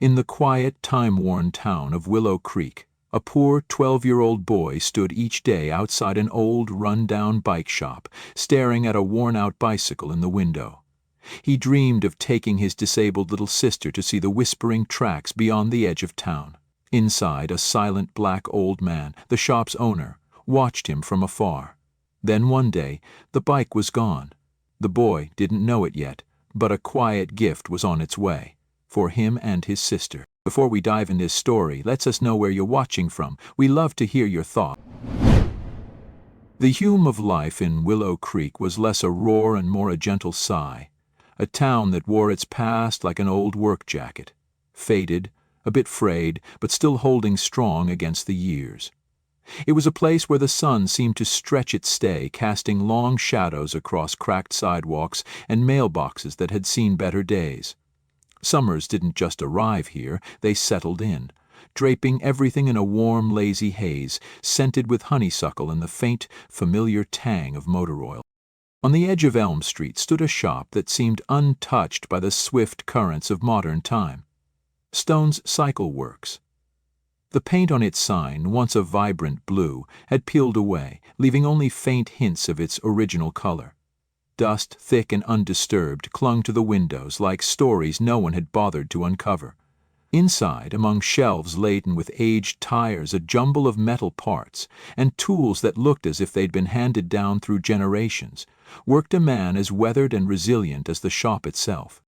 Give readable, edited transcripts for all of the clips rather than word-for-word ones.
In the quiet, time-worn town of Willow Creek, a poor 12-year-old boy stood each day outside an old, run-down bike shop, staring at a worn-out bicycle in the window. He dreamed of taking his disabled little sister to see the whispering tracks beyond the edge of town. Inside, a silent black old man, the shop's owner, watched him from afar. Then one day, the bike was gone. The boy didn't know it yet, but a quiet gift was on its way, for him and his sister. Before we dive into this story, let us know where you're watching from. We love to hear your thoughts. The hum of life in Willow Creek was less a roar and more a gentle sigh. A town that wore its past like an old work jacket, faded, a bit frayed, but still holding strong against the years. It was a place where the sun seemed to stretch its stay, casting long shadows across cracked sidewalks and mailboxes that had seen better days. Summers didn't just arrive here, they settled in, draping everything in a warm, lazy haze, scented with honeysuckle and the faint, familiar tang of motor oil. On the edge of Elm Street stood a shop that seemed untouched by the swift currents of modern time. Stone's Cycle Works. The paint on its sign, once a vibrant blue, had peeled away, leaving only faint hints of its original color. Dust, thick and undisturbed, clung to the windows like stories no one had bothered to uncover. Inside, among shelves laden with aged tires, a jumble of metal parts, and tools that looked as if they'd been handed down through generations, worked a man as weathered and resilient as the shop itself.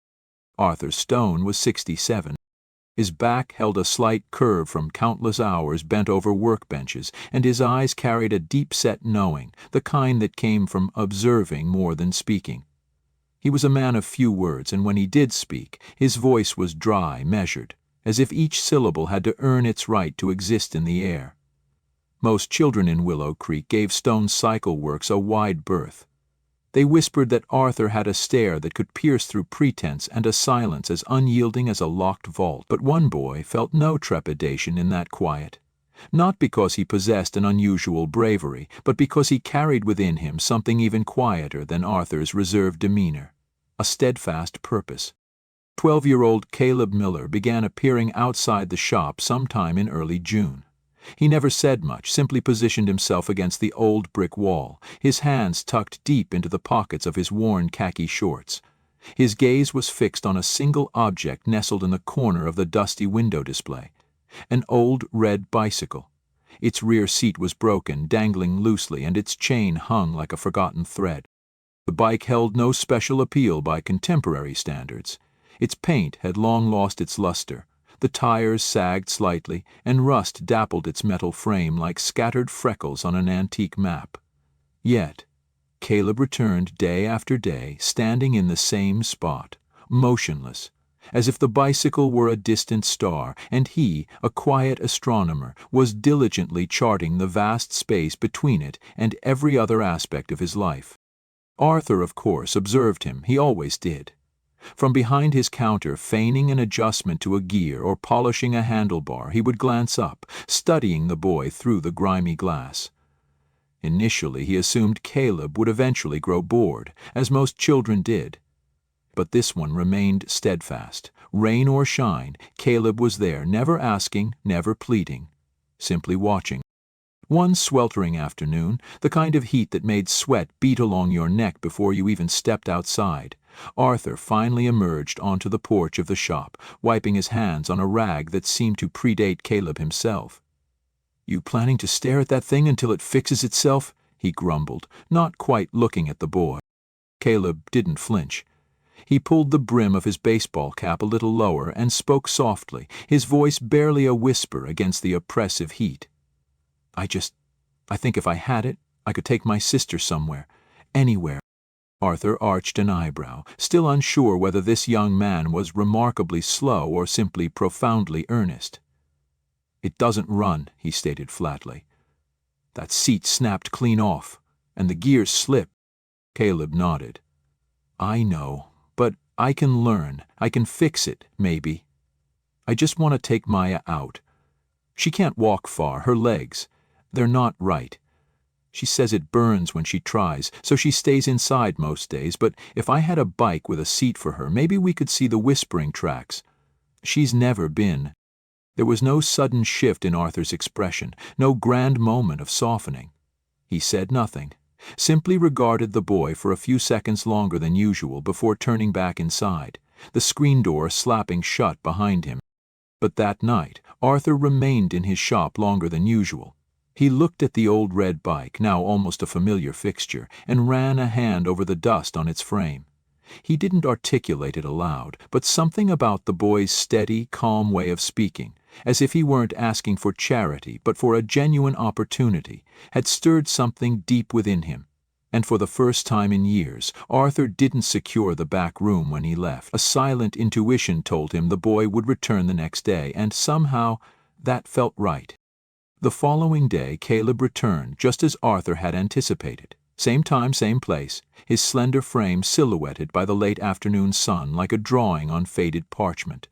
Arthur Stone was 67. His back held a slight curve from countless hours bent over workbenches, and his eyes carried a deep-set knowing, the kind that came from observing more than speaking. He was a man of few words, and when he did speak, his voice was dry, measured, as if each syllable had to earn its right to exist in the air. Most children in Willow Creek gave Stone's Cycle Works a wide berth. They whispered that Arthur had a stare that could pierce through pretense and a silence as unyielding as a locked vault. But one boy felt no trepidation in that quiet, not because he possessed an unusual bravery, but because he carried within him something even quieter than Arthur's reserved demeanor, a steadfast purpose. 12-year-old Caleb Miller began appearing outside the shop sometime in early June. He never said much, simply positioned himself against the old brick wall, his hands tucked deep into the pockets of his worn khaki shorts. His gaze was fixed on a single object nestled in the corner of the dusty window display, an old red bicycle. Its rear seat was broken, dangling loosely, and its chain hung like a forgotten thread. The bike held no special appeal by contemporary standards. Its paint had long lost its luster. The tires sagged slightly, and rust dappled its metal frame like scattered freckles on an antique map. Yet, Caleb returned day after day, standing in the same spot, motionless, as if the bicycle were a distant star, and he, a quiet astronomer, was diligently charting the vast space between it and every other aspect of his life. Arthur, of course, observed him. He always did. From behind his counter, feigning an adjustment to a gear or polishing a handlebar, he would glance up, studying the boy through the grimy glass. Initially, he assumed Caleb would eventually grow bored, as most children did. But this one remained steadfast. Rain or shine, Caleb was there, never asking, never pleading, simply watching. One sweltering afternoon, the kind of heat that made sweat beat along your neck before you even stepped outside, Arthur finally emerged onto the porch of the shop, wiping his hands on a rag that seemed to predate Caleb himself. "You planning to stare at that thing until it fixes itself?" he grumbled, not quite looking at the boy. Caleb didn't flinch. He pulled the brim of his baseball cap a little lower and spoke softly, his voice barely a whisper against the oppressive heat. I think if I had it, I could take my sister somewhere, anywhere." Arthur arched an eyebrow, still unsure whether this young man was remarkably slow or simply profoundly earnest. "It doesn't run," he stated flatly. "That seat snapped clean off, and the gears slipped." Caleb nodded. "I know, but I can learn. I can fix it, maybe. I just want to take Maya out. She can't walk far, her legs. They're not right. She says it burns when she tries, so she stays inside most days, but if I had a bike with a seat for her, maybe we could see the whispering tracks. She's never been. There was no sudden shift in Arthur's expression, no grand moment of softening. He said nothing, simply regarded the boy for a few seconds longer than usual before turning back inside, the screen door slapping shut behind him. But that night, Arthur remained in his shop longer than usual. He looked at the old red bike, now almost a familiar fixture, and ran a hand over the dust on its frame. He didn't articulate it aloud, but something about the boy's steady, calm way of speaking, as if he weren't asking for charity but for a genuine opportunity, had stirred something deep within him. And for the first time in years, Arthur didn't secure the back room when he left. A silent intuition told him the boy would return the next day, and somehow that felt right. The following day Caleb returned just as Arthur had anticipated. Same time, same place, his slender frame silhouetted by the late afternoon sun like a drawing on faded parchment.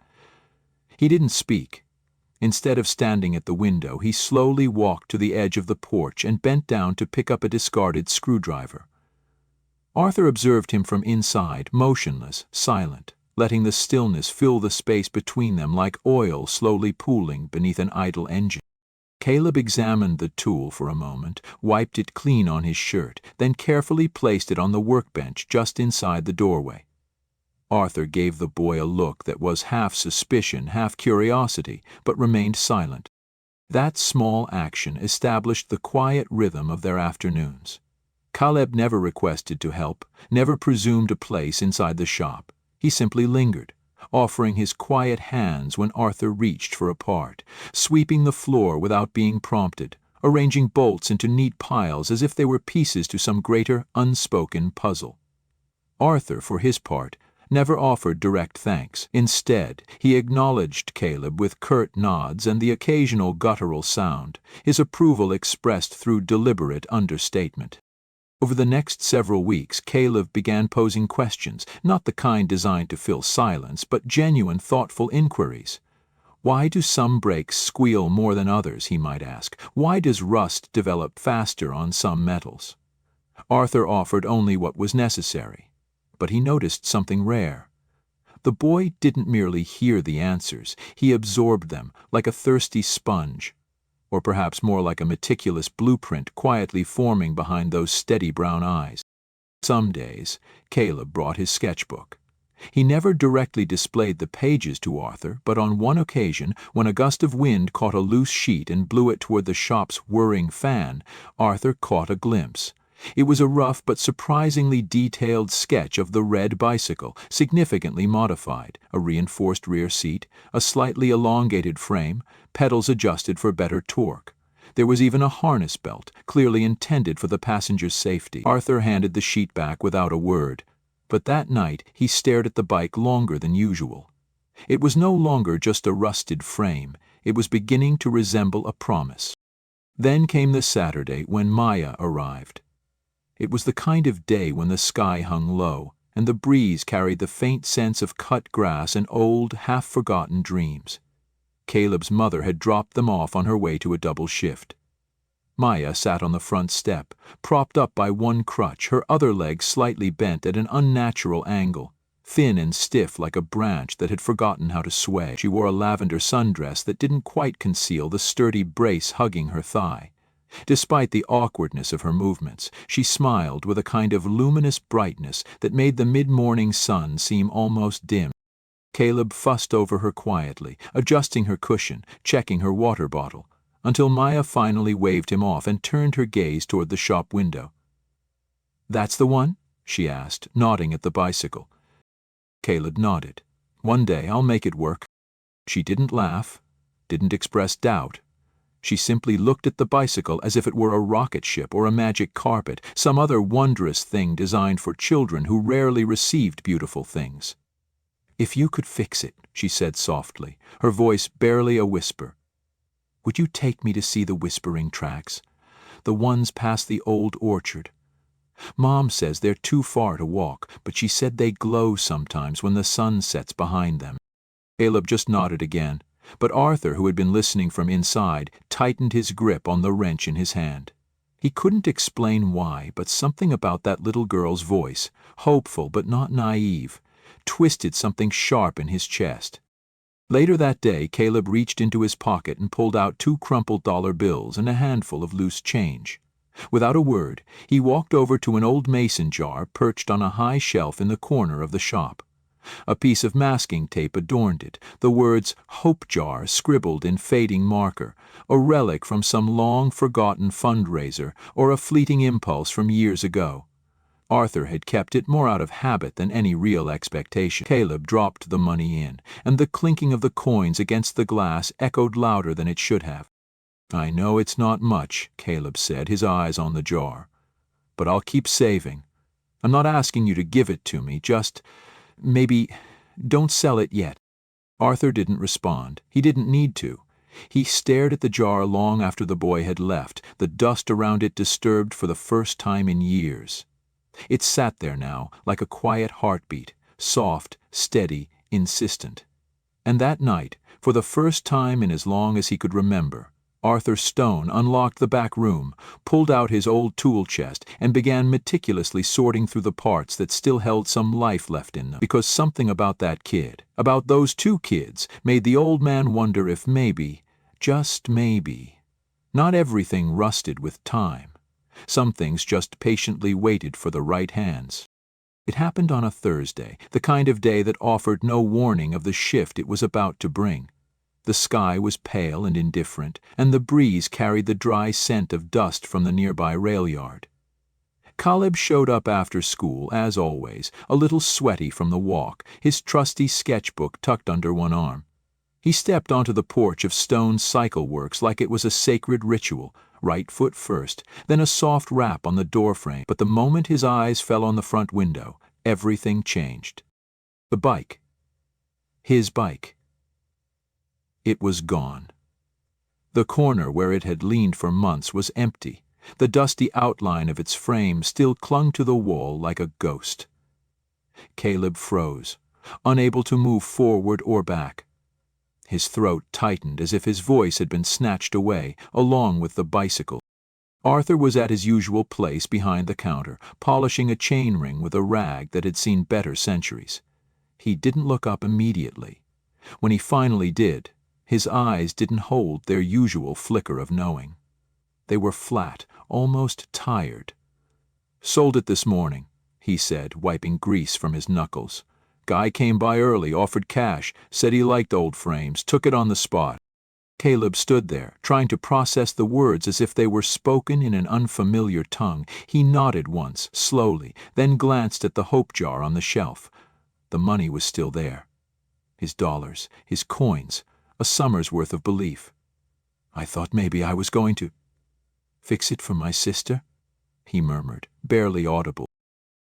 He didn't speak. Instead of standing at the window, he slowly walked to the edge of the porch and bent down to pick up a discarded screwdriver. Arthur observed him from inside, motionless, silent, letting the stillness fill the space between them like oil slowly pooling beneath an idle engine. Caleb examined the tool for a moment, wiped it clean on his shirt, then carefully placed it on the workbench just inside the doorway. Arthur gave the boy a look that was half suspicion, half curiosity, but remained silent. That small action established the quiet rhythm of their afternoons. Caleb never requested to help, never presumed a place inside the shop. He simply lingered, offering his quiet hands when Arthur reached for a part, sweeping the floor without being prompted, arranging bolts into neat piles as if they were pieces to some greater, unspoken puzzle. Arthur, for his part, never offered direct thanks. Instead, he acknowledged Caleb with curt nods and the occasional guttural sound, his approval expressed through deliberate understatement. Over the next several weeks, Caleb began posing questions, not the kind designed to fill silence, but genuine, thoughtful inquiries. Why do some brakes squeal more than others, he might ask? Why does rust develop faster on some metals? Arthur offered only what was necessary, but he noticed something rare. The boy didn't merely hear the answers, he absorbed them like a thirsty sponge, or perhaps more like a meticulous blueprint quietly forming behind those steady brown eyes. Some days, Caleb brought his sketchbook. He never directly displayed the pages to Arthur, but on one occasion, when a gust of wind caught a loose sheet and blew it toward the shop's whirring fan, Arthur caught a glimpse. It was a rough but surprisingly detailed sketch of the red bicycle, significantly modified, a reinforced rear seat, a slightly elongated frame, pedals adjusted for better torque. There was even a harness belt, clearly intended for the passenger's safety. Arthur handed the sheet back without a word, but that night he stared at the bike longer than usual. It was no longer just a rusted frame, it was beginning to resemble a promise. Then came the Saturday when Maya arrived. It was the kind of day when the sky hung low, and the breeze carried the faint sense of cut grass and old, half-forgotten dreams. Caleb's mother had dropped them off on her way to a double shift. Maya sat on the front step, propped up by one crutch, her other leg slightly bent at an unnatural angle, thin and stiff like a branch that had forgotten how to sway. She wore a lavender sundress that didn't quite conceal the sturdy brace hugging her thigh. Despite the awkwardness of her movements, she smiled with a kind of luminous brightness that made the mid-morning sun seem almost dim. Caleb fussed over her quietly, adjusting her cushion, checking her water bottle, until Maya finally waved him off and turned her gaze toward the shop window. "That's the one?" she asked, nodding at the bicycle. Caleb nodded. "One day I'll make it work." She didn't laugh, didn't express doubt. She simply looked at the bicycle as if it were a rocket ship or a magic carpet, some other wondrous thing designed for children who rarely received beautiful things. "If you could fix it," she said softly, her voice barely a whisper, "would you take me to see the whispering tracks? The ones past the old orchard? Mom says they're too far to walk, but she said they glow sometimes when the sun sets behind them." Caleb just nodded again, but Arthur, who had been listening from inside, tightened his grip on the wrench in his hand. He couldn't explain why, but something about that little girl's voice, hopeful but not naive, twisted something sharp in his chest. Later that day, Caleb reached into his pocket and pulled out 2 crumpled dollar bills and a handful of loose change. Without a word, he walked over to an old mason jar perched on a high shelf in the corner of the shop. A piece of masking tape adorned it, the words "Hope Jar" scribbled in fading marker, a relic from some long-forgotten fundraiser or a fleeting impulse from years ago. Arthur had kept it more out of habit than any real expectation. Caleb dropped the money in, and the clinking of the coins against the glass echoed louder than it should have. "I know it's not much," Caleb said, his eyes on the jar. "But I'll keep saving. I'm not asking you to give it to me, just, maybe, don't sell it yet." Arthur didn't respond. He didn't need to. He stared at the jar long after the boy had left, the dust around it disturbed for the first time in years. It sat there now, like a quiet heartbeat, soft, steady, insistent. And that night, for the first time in as long as he could remember, Arthur Stone unlocked the back room, pulled out his old tool chest, and began meticulously sorting through the parts that still held some life left in them. Because something about that kid, about those 2 kids, made the old man wonder if maybe, just maybe, not everything rusted with time. Some things just patiently waited for the right hands. It happened on a Thursday, the kind of day that offered no warning of the shift it was about to bring. The sky was pale and indifferent, and the breeze carried the dry scent of dust from the nearby rail yard. Caleb showed up after school, as always, a little sweaty from the walk, his trusty sketchbook tucked under one arm. He stepped onto the porch of Stone's Cycle Works like it was a sacred ritual, right foot first, then a soft rap on the doorframe. But the moment his eyes fell on the front window, everything changed. The bike. His bike. It was gone. The corner where it had leaned for months was empty. The dusty outline of its frame still clung to the wall like a ghost. Caleb froze, unable to move forward or back. His throat tightened as if his voice had been snatched away, along with the bicycle. Arthur was at his usual place behind the counter, polishing a chain ring with a rag that had seen better centuries. He didn't look up immediately. When he finally did, his eyes didn't hold their usual flicker of knowing. They were flat, almost tired. "Sold it this morning," he said, wiping grease from his knuckles. "Guy came by early, offered cash, said he liked old frames, took it on the spot." Caleb stood there, trying to process the words as if they were spoken in an unfamiliar tongue. He nodded once, slowly, then glanced at the hope jar on the shelf. The money was still there. His dollars, his coins, a summer's worth of belief. "I thought maybe I was going to fix it for my sister," he murmured, barely audible.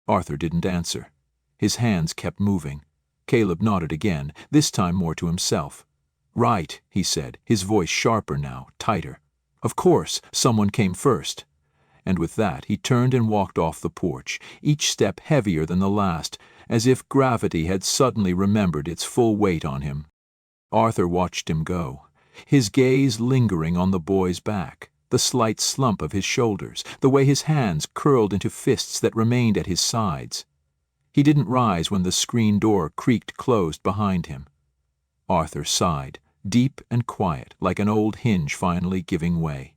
Arthur didn't answer. His hands kept moving. Caleb nodded again, this time more to himself. "Right," he said, his voice sharper now, tighter. "Of course, someone came first." And with that he turned and walked off the porch, each step heavier than the last, as if gravity had suddenly remembered its full weight on him. Arthur watched him go, his gaze lingering on the boy's back, the slight slump of his shoulders, the way his hands curled into fists that remained at his sides. He didn't rise when the screen door creaked closed behind him. Arthur sighed, deep and quiet, like an old hinge finally giving way.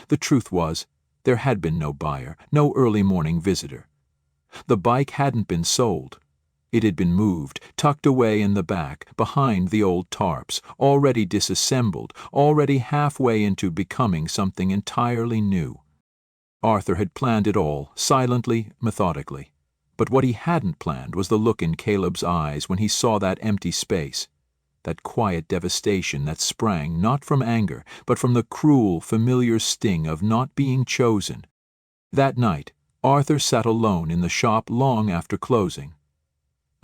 The truth was, there had been no buyer, no early morning visitor. The bike hadn't been sold. It had been moved, tucked away in the back, behind the old tarps, already disassembled, already halfway into becoming something entirely new. Arthur had planned it all, silently, methodically. But what he hadn't planned was the look in Caleb's eyes when he saw that empty space, that quiet devastation that sprang not from anger, but from the cruel, familiar sting of not being chosen. That night, Arthur sat alone in the shop long after closing.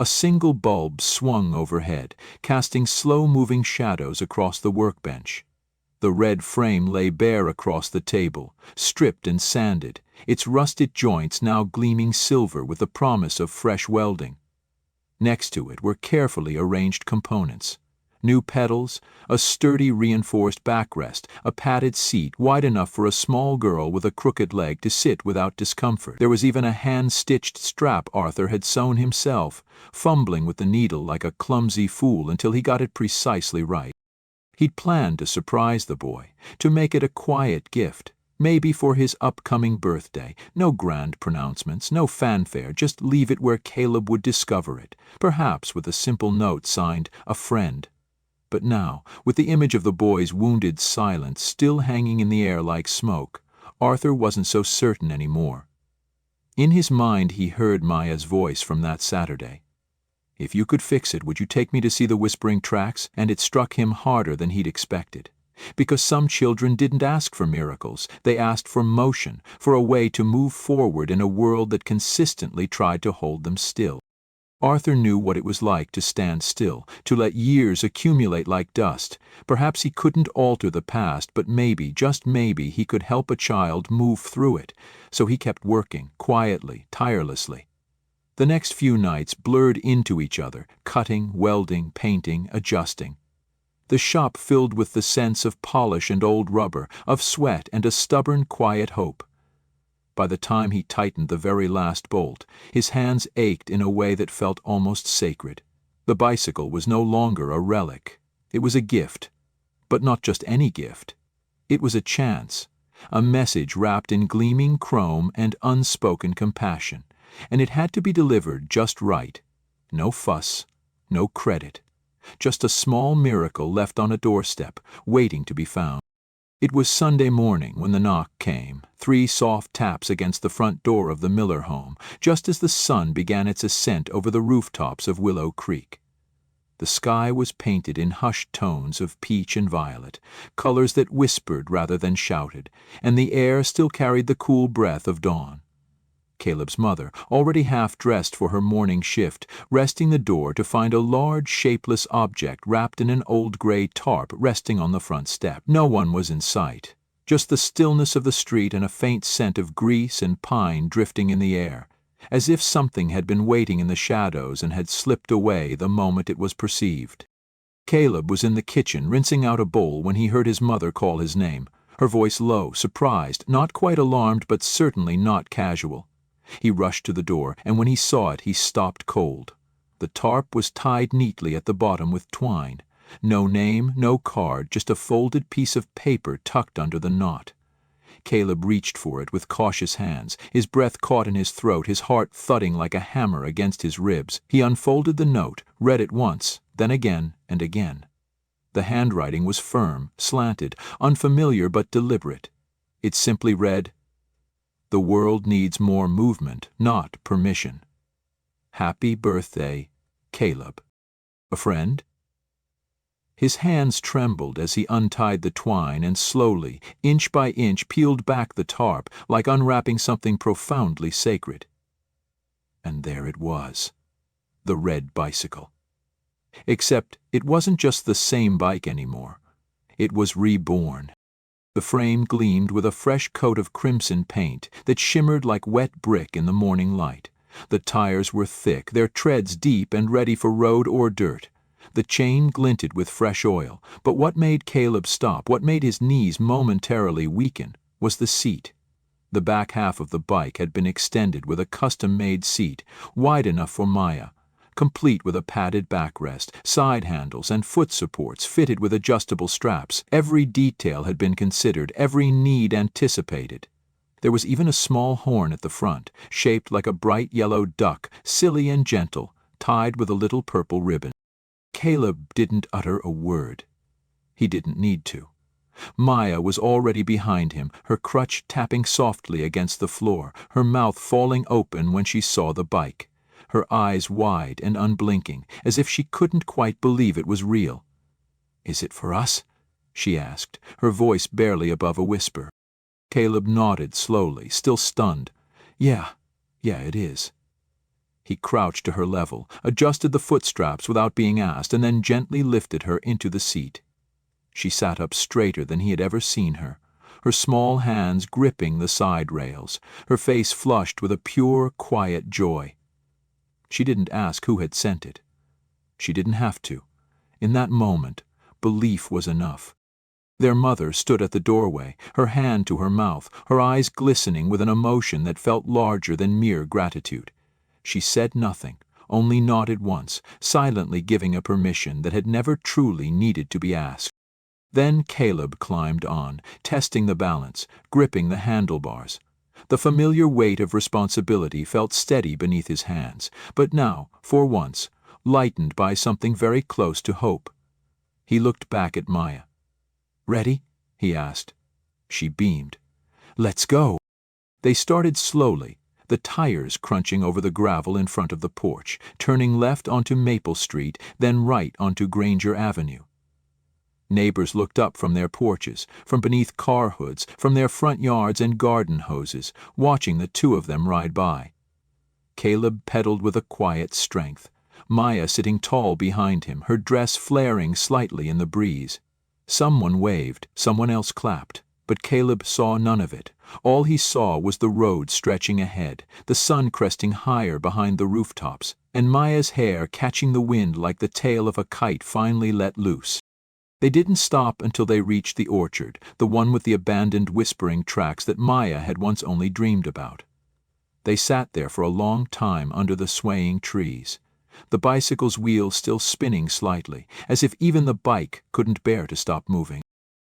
A single bulb swung overhead, casting slow-moving shadows across the workbench. The red frame lay bare across the table, stripped and sanded, its rusted joints now gleaming silver with the promise of fresh welding. Next to it were carefully arranged components. New pedals, a sturdy reinforced backrest, a padded seat wide enough for a small girl with a crooked leg to sit without discomfort. There was even a hand-stitched strap Arthur had sewn himself, fumbling with the needle like a clumsy fool until he got it precisely right. He'd planned to surprise the boy, to make it a quiet gift, maybe for his upcoming birthday. No grand pronouncements, no fanfare, just leave it where Caleb would discover it, perhaps with a simple note signed, "A Friend." But now, with the image of the boy's wounded silence still hanging in the air like smoke, Arthur wasn't so certain anymore. In his mind he heard Maya's voice from that Saturday. "If you could fix it, would you take me to see the whispering tracks?" And it struck him harder than he'd expected. Because some children didn't ask for miracles, they asked for motion, for a way to move forward in a world that consistently tried to hold them still. Arthur knew what it was like to stand still, to let years accumulate like dust. Perhaps he couldn't alter the past, but maybe, just maybe, he could help a child move through it. So he kept working, quietly, tirelessly. The next few nights blurred into each other, cutting, welding, painting, adjusting. The shop filled with the sense of polish and old rubber, of sweat and a stubborn, quiet hope. By the time he tightened the very last bolt, his hands ached in a way that felt almost sacred. The bicycle was no longer a relic. It was a gift. But not just any gift. It was a chance, a message wrapped in gleaming chrome and unspoken compassion, and it had to be delivered just right. No fuss, no credit. Just a small miracle left on a doorstep, waiting to be found. It was Sunday morning when the knock came, 3 soft taps against the front door of the Miller home, just as the sun began its ascent over the rooftops of Willow Creek. The sky was painted in hushed tones of peach and violet, colors that whispered rather than shouted, and the air still carried the cool breath of dawn. Caleb's mother, already half-dressed for her morning shift, resting the door to find a large, shapeless object wrapped in an old gray tarp resting on the front step. No one was in sight, just the stillness of the street and a faint scent of grease and pine drifting in the air, as if something had been waiting in the shadows and had slipped away the moment it was perceived. Caleb was in the kitchen rinsing out a bowl when he heard his mother call his name, her voice low, surprised, not quite alarmed but certainly not casual. He rushed to the door, and when he saw it, he stopped cold. The tarp was tied neatly at the bottom with twine. No name, no card, just a folded piece of paper tucked under the knot. Caleb reached for it with cautious hands, his breath caught in his throat, his heart thudding like a hammer against his ribs. He unfolded the note, read it once, then again and again. The handwriting was firm, slanted, unfamiliar but deliberate. It simply read, "The world needs more movement, not permission. Happy birthday, Caleb. A friend?" His hands trembled as he untied the twine and slowly, inch by inch, peeled back the tarp, like unwrapping something profoundly sacred. And there it was, the red bicycle. Except it wasn't just the same bike anymore. It was reborn. The frame gleamed with a fresh coat of crimson paint that shimmered like wet brick in the morning light. The tires were thick, their treads deep and ready for road or dirt. The chain glinted with fresh oil, but what made Caleb stop, what made his knees momentarily weaken, was the seat. The back half of the bike had been extended with a custom-made seat, wide enough for Maya, complete with a padded backrest, side handles, and foot supports fitted with adjustable straps. Every detail had been considered, every need anticipated. There was even a small horn at the front, shaped like a bright yellow duck, silly and gentle, tied with a little purple ribbon. Caleb didn't utter a word. He didn't need to. Maya was already behind him, her crutch tapping softly against the floor, her mouth falling open when she saw the bike. Her eyes wide and unblinking, as if she couldn't quite believe it was real. "Is it for us?" she asked, her voice barely above a whisper. Caleb nodded slowly, still stunned. Yeah, it is." He crouched to her level, adjusted the foot straps without being asked, and then gently lifted her into the seat. She sat up straighter than he had ever seen her, her small hands gripping the side rails, her face flushed with a pure, quiet joy. She didn't ask who had sent it. She didn't have to. In that moment, belief was enough. Their mother stood at the doorway, her hand to her mouth, her eyes glistening with an emotion that felt larger than mere gratitude. She said nothing, only nodded once, silently giving a permission that had never truly needed to be asked. Then Caleb climbed on, testing the balance, gripping the handlebars. The familiar weight of responsibility felt steady beneath his hands, but now, for once, lightened by something very close to hope. He looked back at Maya. "Ready?" he asked. She beamed. "Let's go." They started slowly, the tires crunching over the gravel in front of the porch, turning left onto Maple Street, then right onto Granger Avenue. Neighbors looked up from their porches, from beneath car hoods, from their front yards and garden hoses, watching the two of them ride by. Caleb pedaled with a quiet strength, Maya sitting tall behind him, her dress flaring slightly in the breeze. Someone waved, someone else clapped, but Caleb saw none of it. All he saw was the road stretching ahead, the sun cresting higher behind the rooftops, and Maya's hair catching the wind like the tail of a kite finally let loose. They didn't stop until they reached the orchard, the one with the abandoned whispering tracks that Maya had once only dreamed about. They sat there for a long time under the swaying trees, the bicycle's wheels still spinning slightly, as if even the bike couldn't bear to stop moving.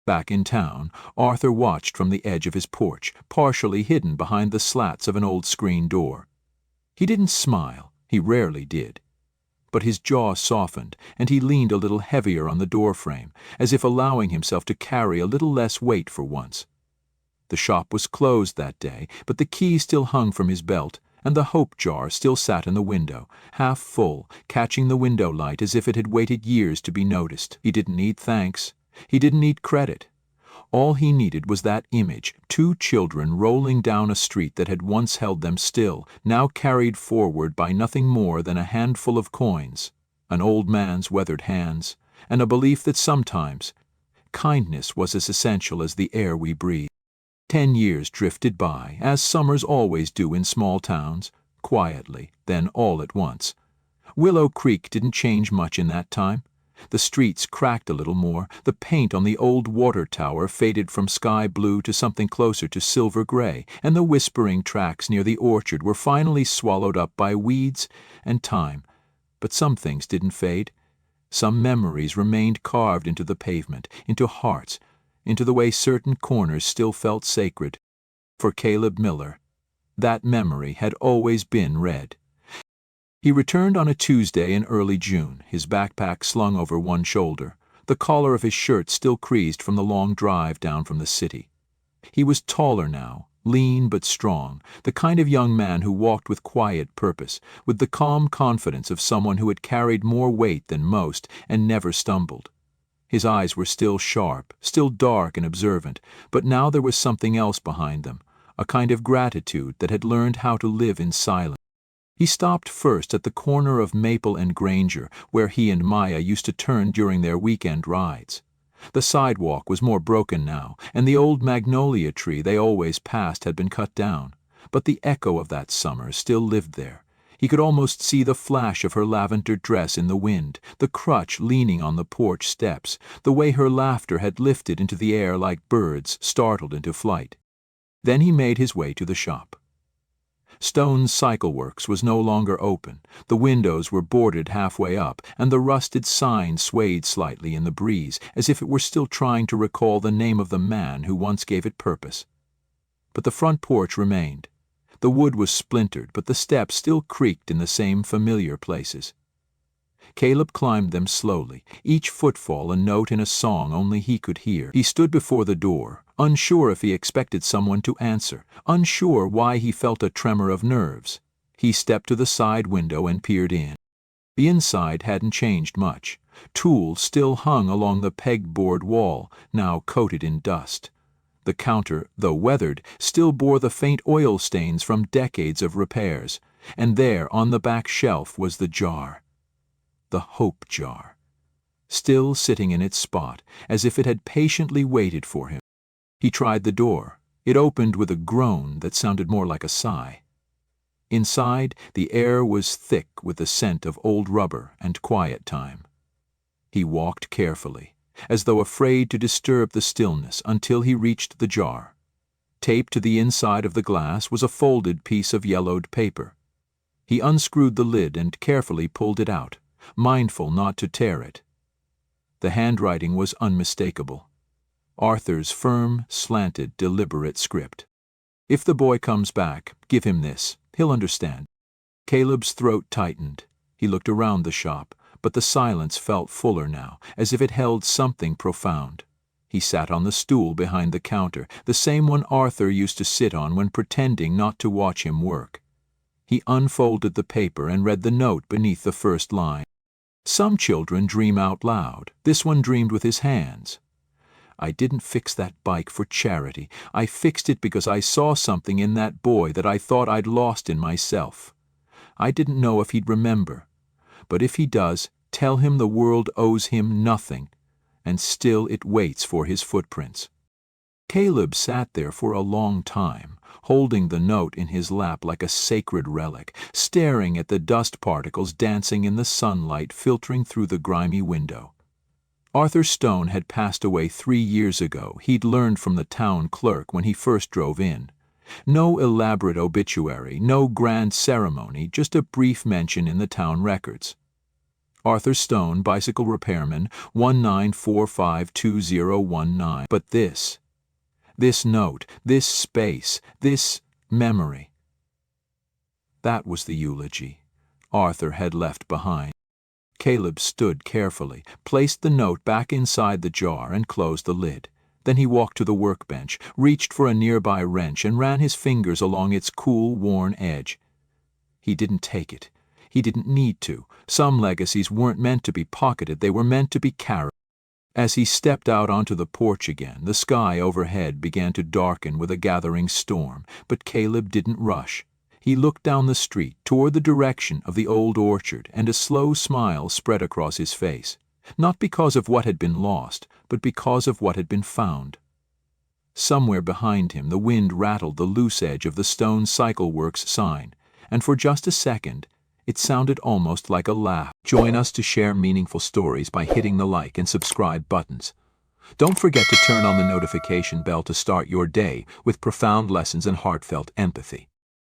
Back in town, Arthur watched from the edge of his porch, partially hidden behind the slats of an old screen door. He didn't smile, he rarely did. But his jaw softened, and he leaned a little heavier on the doorframe, as if allowing himself to carry a little less weight for once. The shop was closed that day, but the key still hung from his belt, and the hope jar still sat in the window, half full, catching the window light as if it had waited years to be noticed. He didn't need thanks. He didn't need credit. All he needed was that image, two children rolling down a street that had once held them still, now carried forward by nothing more than a handful of coins, an old man's weathered hands, and a belief that sometimes kindness was as essential as the air we breathe. 10 years drifted by, as summers always do in small towns, quietly, then all at once. Willow Creek didn't change much in that time. The streets cracked a little more, the paint on the old water tower faded from sky blue to something closer to silver gray, and the whispering tracks near the orchard were finally swallowed up by weeds and time. But some things didn't fade. Some memories remained carved into the pavement, into hearts, into the way certain corners still felt sacred. For Caleb Miller, that memory had always been red. He returned on a Tuesday in early June, his backpack slung over one shoulder, the collar of his shirt still creased from the long drive down from the city. He was taller now, lean but strong, the kind of young man who walked with quiet purpose, with the calm confidence of someone who had carried more weight than most and never stumbled. His eyes were still sharp, still dark and observant, but now there was something else behind them, a kind of gratitude that had learned how to live in silence. He stopped first at the corner of Maple and Granger, where he and Maya used to turn during their weekend rides. The sidewalk was more broken now, and the old magnolia tree they always passed had been cut down, but the echo of that summer still lived there. He could almost see the flash of her lavender dress in the wind, the crutch leaning on the porch steps, the way her laughter had lifted into the air like birds startled into flight. Then he made his way to the shop. Stone's Cycle Works was no longer open, the windows were boarded halfway up, and the rusted sign swayed slightly in the breeze, as if it were still trying to recall the name of the man who once gave it purpose. But the front porch remained. The wood was splintered, but the steps still creaked in the same familiar places. Caleb climbed them slowly, each footfall a note in a song only he could hear. He stood before the door, unsure if he expected someone to answer, unsure why he felt a tremor of nerves. He stepped to the side window and peered in. The inside hadn't changed much. Tools still hung along the pegboard wall, now coated in dust. The counter, though weathered, still bore the faint oil stains from decades of repairs, and there on the back shelf was the jar. The hope jar, still sitting in its spot, as if it had patiently waited for him. He tried the door. It opened with a groan that sounded more like a sigh. Inside, the air was thick with the scent of old rubber and quiet time. He walked carefully, as though afraid to disturb the stillness, until he reached the jar. Taped to the inside of the glass was a folded piece of yellowed paper. He unscrewed the lid and carefully pulled it out, mindful not to tear it. The handwriting was unmistakable. Arthur's firm, slanted, deliberate script. "If the boy comes back, give him this. He'll understand." Caleb's throat tightened. He looked around the shop, but the silence felt fuller now, as if it held something profound. He sat on the stool behind the counter, the same one Arthur used to sit on when pretending not to watch him work. He unfolded the paper and read the note beneath the first line. "Some children dream out loud. This one dreamed with his hands. I didn't fix that bike for charity. I fixed it because I saw something in that boy that I thought I'd lost in myself. I didn't know if he'd remember. But if he does, tell him the world owes him nothing, and still it waits for his footprints." Caleb sat there for a long time, holding the note in his lap like a sacred relic, staring at the dust particles dancing in the sunlight filtering through the grimy window. Arthur Stone had passed away 3 years ago, he'd learned from the town clerk when he first drove in. No elaborate obituary, no grand ceremony, just a brief mention in the town records. Arthur Stone, bicycle repairman, 19452019. But this note, this space, this memory. That was the eulogy Arthur had left behind. Caleb stood carefully, placed the note back inside the jar and closed the lid. Then he walked to the workbench, reached for a nearby wrench and ran his fingers along its cool, worn edge. He didn't take it. He didn't need to. Some legacies weren't meant to be pocketed, they were meant to be carried. As he stepped out onto the porch again, the sky overhead began to darken with a gathering storm, but Caleb didn't rush. He looked down the street, toward the direction of the old orchard, and a slow smile spread across his face, not because of what had been lost, but because of what had been found. Somewhere behind him the wind rattled the loose edge of the stone cycle works sign, and for just a second it sounded almost like a laugh. Join us to share meaningful stories by hitting the like and subscribe buttons. Don't forget to turn on the notification bell to start your day with profound lessons and heartfelt empathy.